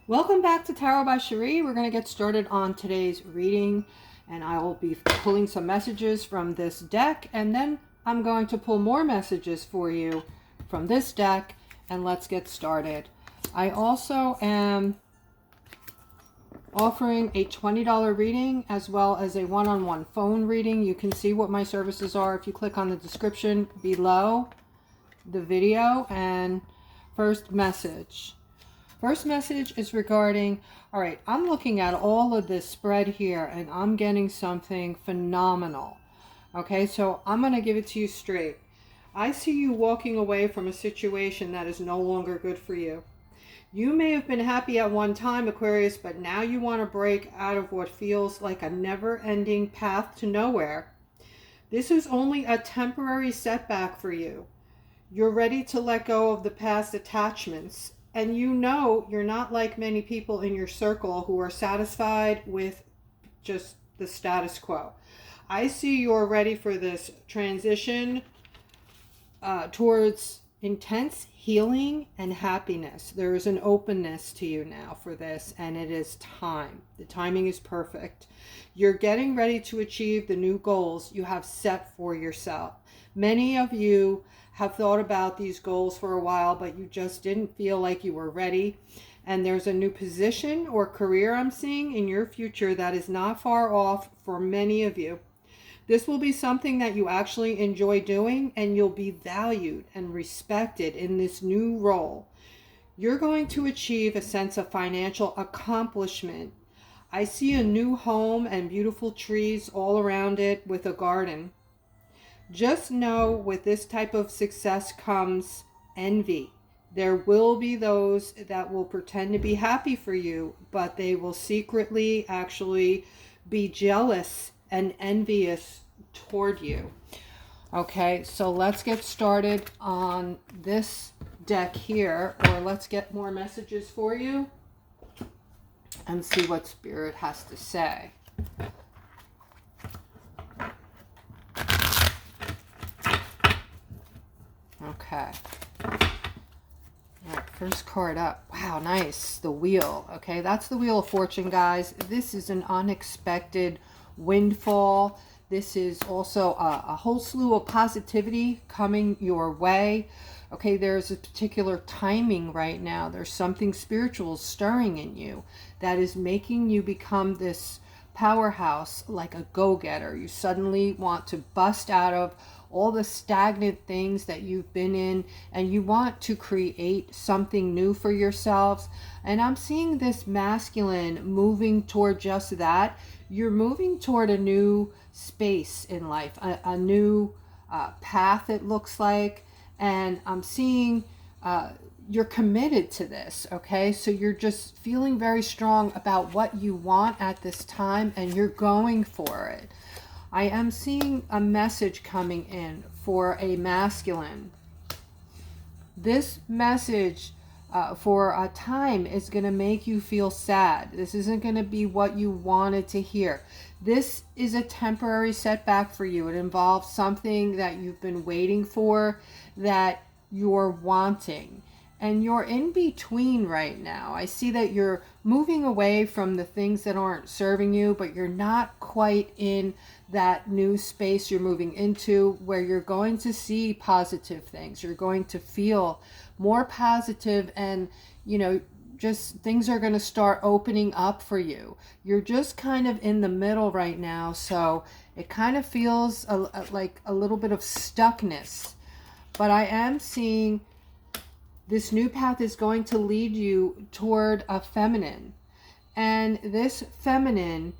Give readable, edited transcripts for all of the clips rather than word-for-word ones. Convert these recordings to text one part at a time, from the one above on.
Welcome back to Tarot by Cherie. We're going to get started on today's reading, and I will be pulling some messages from this deck, and then I'm going to pull more messages for you from this deck, and let's get started. I also am offering a $20 reading as well as a one-on-one phone reading. You can see what my services are if you click on the description below the video. And first message is regarding, all right, I'm looking at all of this spread here and I'm getting something phenomenal. Okay, so I'm going to give it to you straight. I see you walking away from a situation that is no longer good for you. You may have been happy at one time, Aquarius, but now you want to break out of what feels like a never-ending path to nowhere. This is only a temporary setback for you. You're ready to let go of the past attachments, and you know you're not like many people in your circle who are satisfied with just the status quo. I see you're ready for this transition towards intense healing and happiness. There is an openness to you now for this, and it is time. The timing is perfect. You're getting ready to achieve the new goals you have set for yourself. Many of you have thought about these goals for a while, but you just didn't feel like you were ready. And there's a new position or career I'm seeing in your future that is not far off for many of you. This will be something that you actually enjoy doing, and you'll be valued and respected in this new role. You're going to achieve a sense of financial accomplishment. I see a new home and beautiful trees all around it with a garden. Just know with this type of success comes envy. There will be those that will pretend to be happy for you, but they will secretly actually be jealous and envious toward you. Okay, so let's get started on this deck here, or let's get more messages for you and see what Spirit has to say. Okay. All right, first card up. Wow, nice. The Wheel. Okay, that's the Wheel of Fortune, guys. This is an unexpected windfall. This is also a whole slew of positivity coming your way. Okay, there's a particular timing right now. There's something spiritual stirring in you that is making you become this powerhouse, like a go-getter. You suddenly want to bust out of all the stagnant things that you've been in, and you want to create something new for yourselves. And I'm seeing this masculine moving toward just that. You're moving toward a new space in life, a new path, it looks like. And I'm seeing you're committed to this, okay? So you're just feeling very strong about what you want at this time, and you're going for it. I am seeing a message coming in for a masculine. This message for a time is going to make you feel sad. This isn't going to be what you wanted to hear. This is a temporary setback for you. It involves something that you've been waiting for, that you're wanting. And you're in between right now. I see that you're moving away from the things that aren't serving you, but you're not quite in that new space you're moving into where you're going to see positive things. You're going to feel more positive, and, you know, just things are going to start opening up for you. You're just kind of in the middle right now, so it kind of feels like a little bit of stuckness. But I am seeing this new path is going to lead you toward a feminine. And this feminine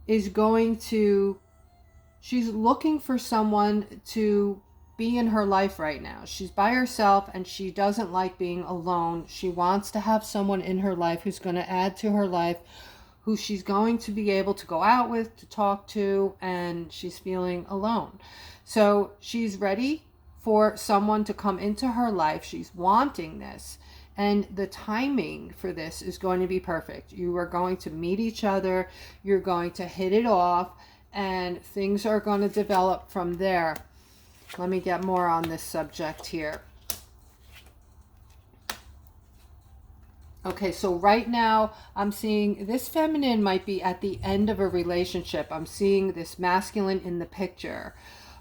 is going to, she's looking for someone to be in her life right now. She's by herself and she doesn't like being alone. She wants to have someone in her life who's going to add to her life, who she's going to be able to go out with, to talk to, and she's feeling alone. So she's ready for someone to come into her life. She's wanting this, and the timing for this is going to be perfect. You are going to meet each other, you're going to hit it off, and things are going to develop from there. Let me get more on this subject here. Okay, so right now I'm seeing this feminine might be at the end of a relationship. I'm seeing this masculine in the picture.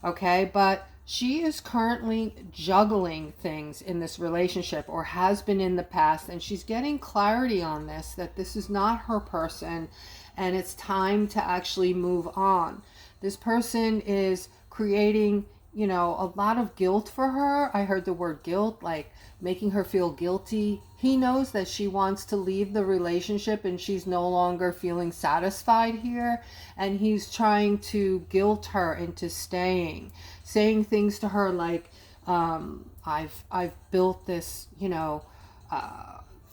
Okay, but she is currently juggling things in this relationship, or has been in the past, and she's getting clarity on this, that this is not her person and it's time to actually move on. This person is creating, you know, a lot of guilt for her. I heard the word guilt, like making her feel guilty. He knows that she wants to leave the relationship and she's no longer feeling satisfied here, and he's trying to guilt her into staying, saying things to her like, I've built this, you know,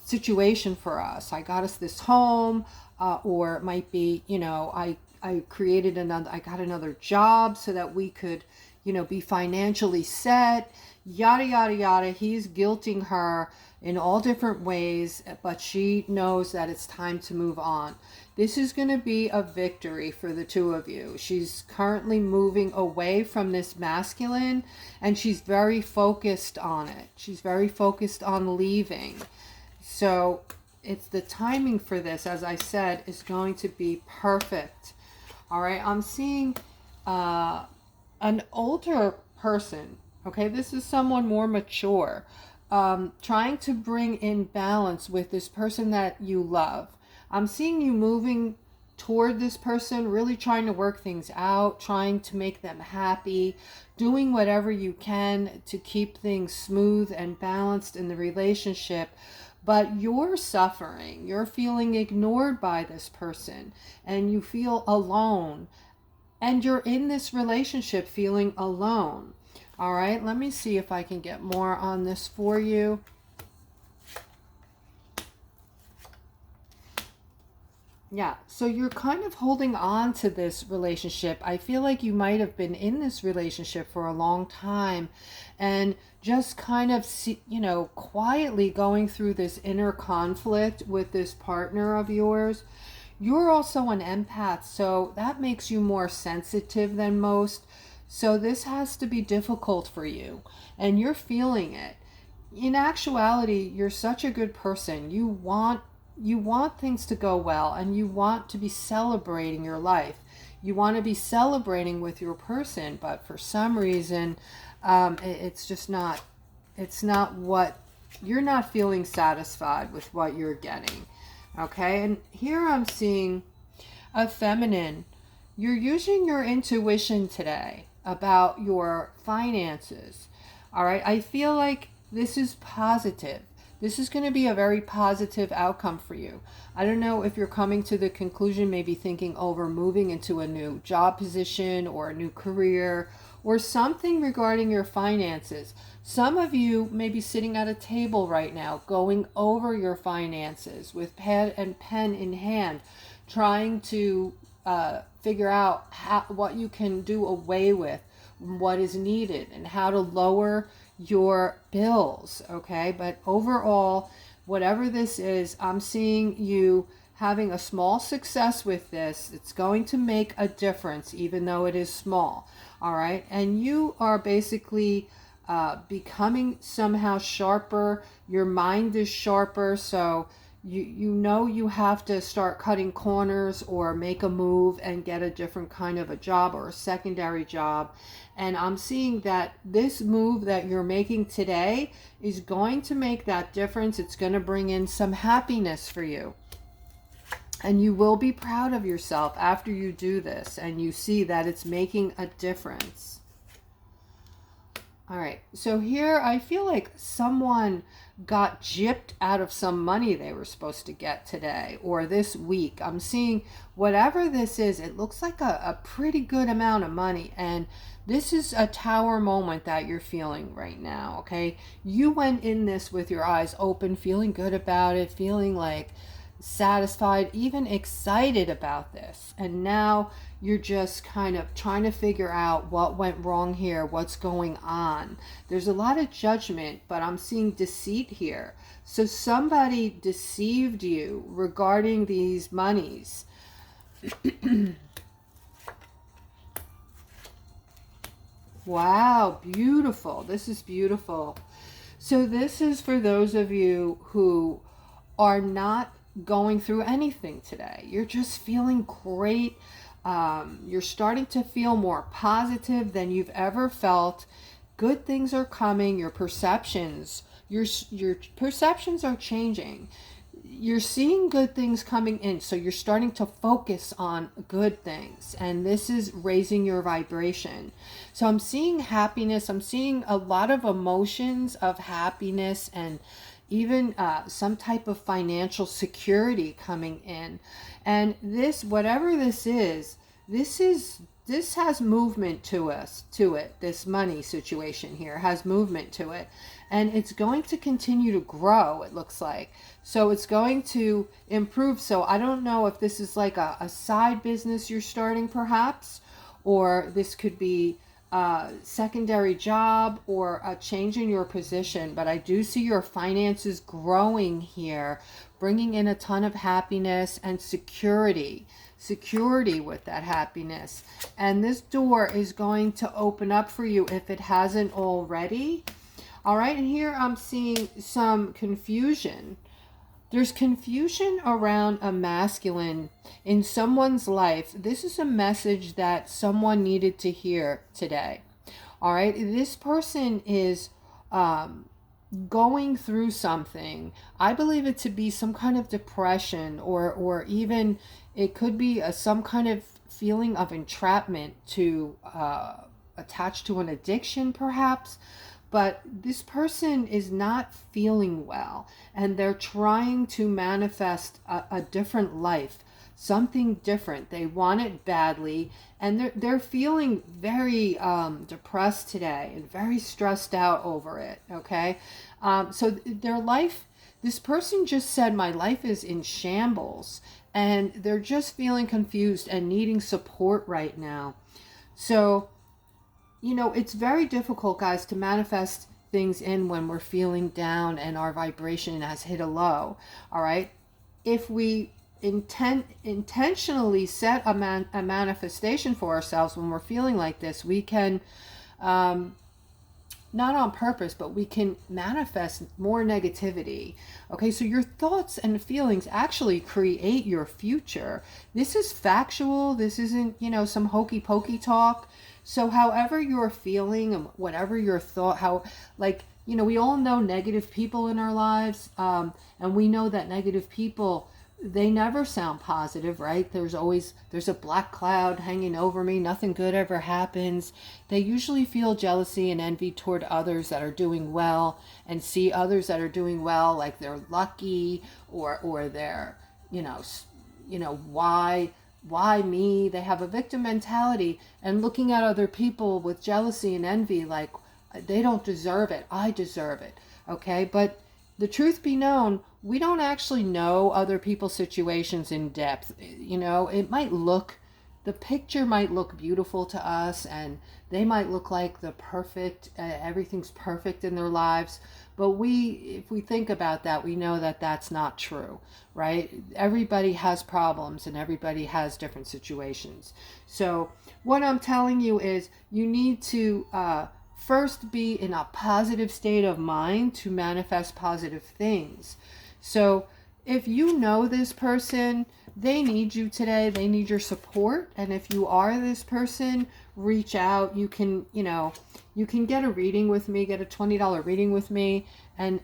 situation for us. I got us this home, or it might be, you know, I created another, I got another job so that we could, you know, be financially set, yada, yada, yada. He's guilting her in all different ways, but she knows that it's time to move on. This is going to be a victory for the two of you. She's currently moving away from this masculine, and she's very focused on it. She's very focused on leaving. So it's the timing for this, as I said, is going to be perfect. All right, I'm seeing an older person. Okay, this is someone more mature, trying to bring in balance with this person that you love. I'm seeing you moving toward this person, really trying to work things out, trying to make them happy, doing whatever you can to keep things smooth and balanced in the relationship. But you're suffering, you're feeling ignored by this person, and you feel alone, and you're in this relationship feeling alone. All right, let me see if I can get more on this for you. Yeah, so you're kind of holding on to this relationship. I feel like you might have been in this relationship for a long time and just kind of, you know, quietly going through this inner conflict with this partner of yours. You're also an empath, so that makes you more sensitive than most. So this has to be difficult for you, and you're feeling it. In actuality, you're such a good person. You want things to go well, and you want to be celebrating your life. You want to be celebrating with your person, but for some reason, it's just not, it's not what, you're not feeling satisfied with what you're getting. Okay, and here I'm seeing a feminine. You're using your intuition today about your finances. All right, I feel like this is positive. This is going to be a very positive outcome for you. I don't know if you're coming to the conclusion, maybe thinking over moving into a new job position or a new career or something regarding your finances. Some of you may be sitting at a table right now going over your finances with pad and pen in hand, trying to figure out what you can do away with, what is needed, and how to lower your bills. Okay, but overall, whatever this is, I'm seeing you having a small success with this. It's going to make a difference, even though it is small. All right, and you are basically becoming somehow sharper. Your mind is sharper, so you know you have to start cutting corners or make a move and get a different kind of a job or a secondary job. And I'm seeing that this move that you're making today is going to make that difference. It's going to bring in some happiness for you. And you will be proud of yourself after you do this and you see that it's making a difference. All right, so here I feel like someone got gypped out of some money they were supposed to get today or this week. I'm seeing whatever this is, it looks like a pretty good amount of money. And this is a tower moment that you're feeling right now, okay? You went in this with your eyes open, feeling good about it, feeling like satisfied, even excited about this. And now you're just kind of trying to figure out what went wrong here, what's going on. There's a lot of judgment, but I'm seeing deceit here. So somebody deceived you regarding these monies. Wow, beautiful. This is beautiful. So this is for those of you who are not going through anything today. You're just feeling great. You're starting to feel more positive than you've ever felt. Good things are coming. Your perceptions are changing. You're seeing good things coming in, so you're starting to focus on good things, and this is raising your vibration. So I'm seeing happiness. I'm seeing a lot of emotions of happiness, and even some type of financial security coming in. And this, whatever this is, this has movement to it. This money situation here has movement to it, and it's going to continue to grow, it looks like. So it's going to improve. So I don't know if this is like a side business you're starting perhaps, or this could be a secondary job or a change in your position, but I do see your finances growing here, bringing in a ton of happiness and security with that happiness. And this door is going to open up for you if it hasn't already. All right, and here I'm seeing some confusion. There's confusion around a masculine in someone's life. This is a message that someone needed to hear today. All right, this person is going through something. I believe it to be some kind of depression, or even it could be some kind of feeling of entrapment to attach to an addiction perhaps. But this person is not feeling well, and they're trying to manifest a different life, something different. They want it badly, and they're feeling very depressed today and very stressed out over it, okay? So their life, this person just said, my life is in shambles, and they're just feeling confused and needing support right now. So, you know, it's very difficult, guys, to manifest things in when we're feeling down and our vibration has hit a low. All right. If we intentionally set a manifestation for ourselves when we're feeling like this, we can, not on purpose, but we can manifest more negativity. Okay, so your thoughts and feelings actually create your future. This is factual. This isn't, you know, some hokey pokey talk. So however you're feeling and whatever your thought, how, like, you know, we all know negative people in our lives, and we know that negative people, they never sound positive, right? There's a black cloud hanging over me. Nothing good ever happens. They usually feel jealousy and envy toward others that are doing well, and see others that are doing well like they're lucky, or they're, you know, why me? They have a victim mentality, and looking at other people with jealousy and envy like they don't deserve it. I deserve it. Okay, but the truth be known, we don't actually know other people's situations in depth. You know, the picture might look beautiful to us, and they might look like the perfect, everything's perfect in their lives. But if we think about that, we know that that's not true, right? Everybody has problems, and everybody has different situations. So what I'm telling you is you need to first be in a positive state of mind to manifest positive things. So if you know this person, they need you today, they need your support. And if you are this person, reach out. You can get a reading with me, get a $20 reading with me, and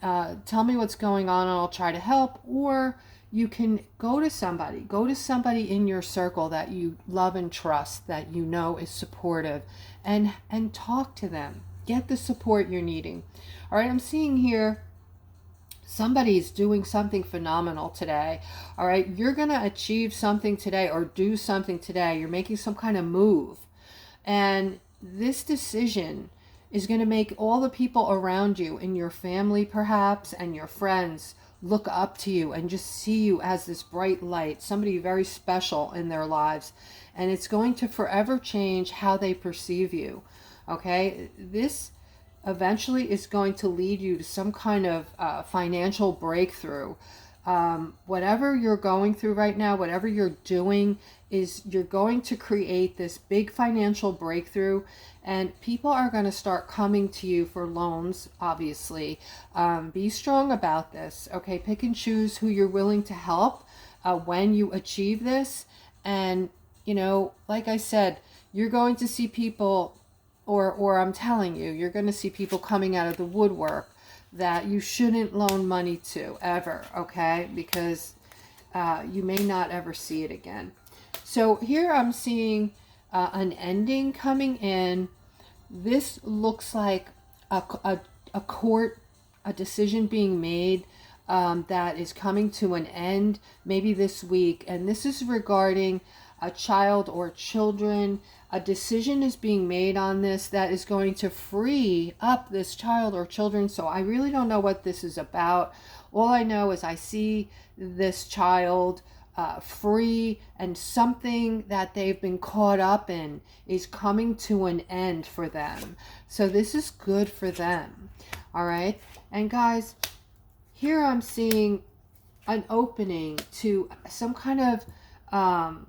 tell me what's going on, and I'll try to help. Or you can go to somebody in your circle that you love and trust, that you know is supportive, and talk to them. Get the support you're needing. All right, I'm seeing here somebody's doing something phenomenal today. All right, you're going to achieve something today, or do something today. You're making some kind of move. And this decision is going to make all the people around you, in your family perhaps, and your friends, look up to you and just see you as this bright light, somebody very special in their lives. And it's going to forever change how they perceive you. Okay, this eventually is going to lead you to some kind of financial breakthrough. Whatever you're going through right now, whatever you're doing, is you're going to create this big financial breakthrough, and people are going to start coming to you for loans, obviously. Be strong about this, okay? Pick and choose who you're willing to help when you achieve this. And, you know, like I said, you're going to see people, or I'm telling you, you're going to see people coming out of the woodwork that you shouldn't loan money to ever, okay? Because you may not ever see it again. So here I'm seeing an ending coming in. This looks like a court, a decision being made that is coming to an end maybe this week. And this is regarding a child or children. A decision is being made on this that is going to free up this child or children. So I really don't know what this is about. All I know is I see this child free, and something that they've been caught up in is coming to an end for them. So this is good for them. All right. And guys, here I'm seeing an opening to some kind of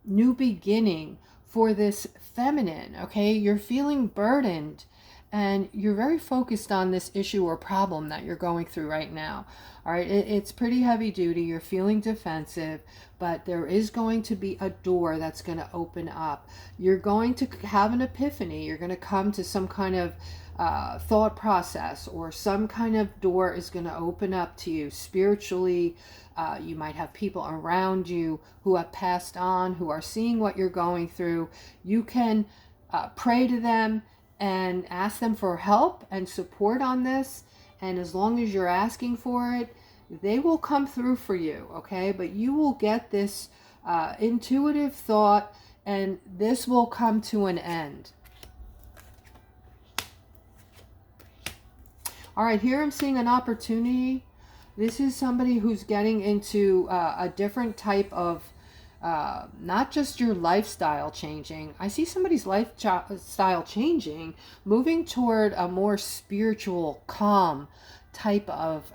new beginning for this feminine. Okay. You're feeling burdened, and you're very focused on this issue or problem that you're going through right now. All right, it's pretty heavy duty. You're feeling defensive, but there is going to be a door that's going to open up. You're going to have an epiphany. You're going to come to some kind of thought process, or some kind of door is going to open up to you spiritually. You might have people around you who have passed on, who are seeing what you're going through. You can pray to them and ask them for help and support on this. And as long as you're asking for it, they will come through for you, okay? But you will get this intuitive thought, and this will come to an end. All right, here I'm seeing an opportunity. This is somebody who's getting into a different type of, not just your lifestyle changing. I see somebody's lifestyle changing, moving toward a more spiritual, calm type of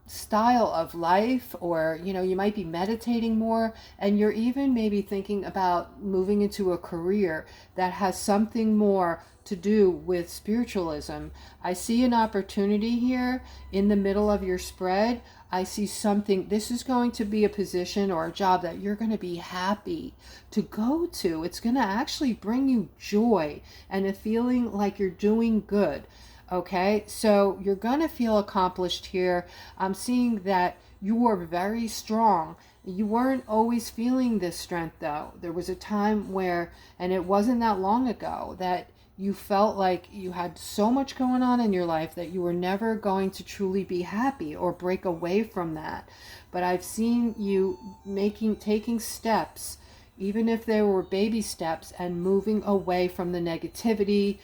style of life. Or, you know, you might be meditating more, and you're even maybe thinking about moving into a career that has something more to do with spiritualism. I see an opportunity here in the middle of your spread. I see something. This is going to be a position or a job that you're going to be happy to go to. It's going to actually bring you joy and a feeling like you're doing good. Okay, so you're going to feel accomplished here. I'm seeing that you are very strong. You weren't always feeling this strength, though. There was a time where, and it wasn't that long ago, that you felt like you had so much going on in your life that you were never going to truly be happy or break away from that. But I've seen you taking steps, even if they were baby steps, and moving away from the negativity,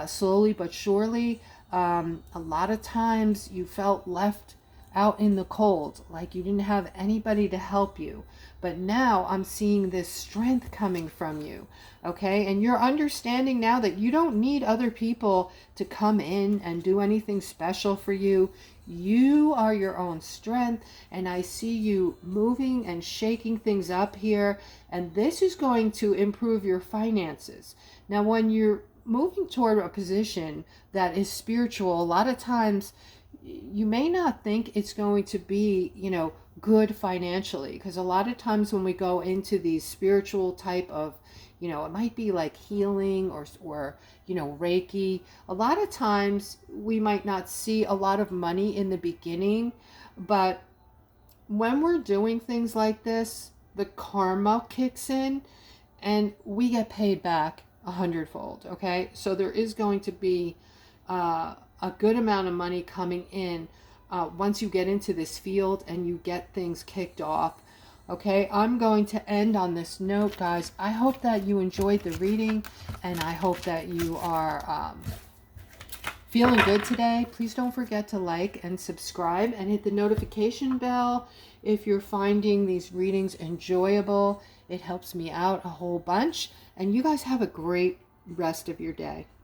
slowly but surely. A lot of times you felt left out in the cold, like you didn't have anybody to help you. But now I'm seeing this strength coming from you, okay? And you're understanding now that you don't need other people to come in and do anything special for you. You are your own strength, and I see you moving and shaking things up here, and this is going to improve your finances. Now, when you're moving toward a position that is spiritual, a lot of times you may not think it's going to be, you know, good financially, because a lot of times when we go into these spiritual type of, you know, it might be like healing or you know, Reiki, a lot of times we might not see a lot of money in the beginning, but when we're doing things like this, the karma kicks in and we get paid back 100-fold. Okay, so there is going to be a good amount of money coming in once you get into this field and you get things kicked off. Okay, I'm going to end on this note, guys. I hope that you enjoyed the reading, and I hope that you are feeling good today. Please don't forget to like and subscribe and hit the notification bell if you're finding these readings enjoyable. It helps me out a whole bunch, and you guys have a great rest of your day.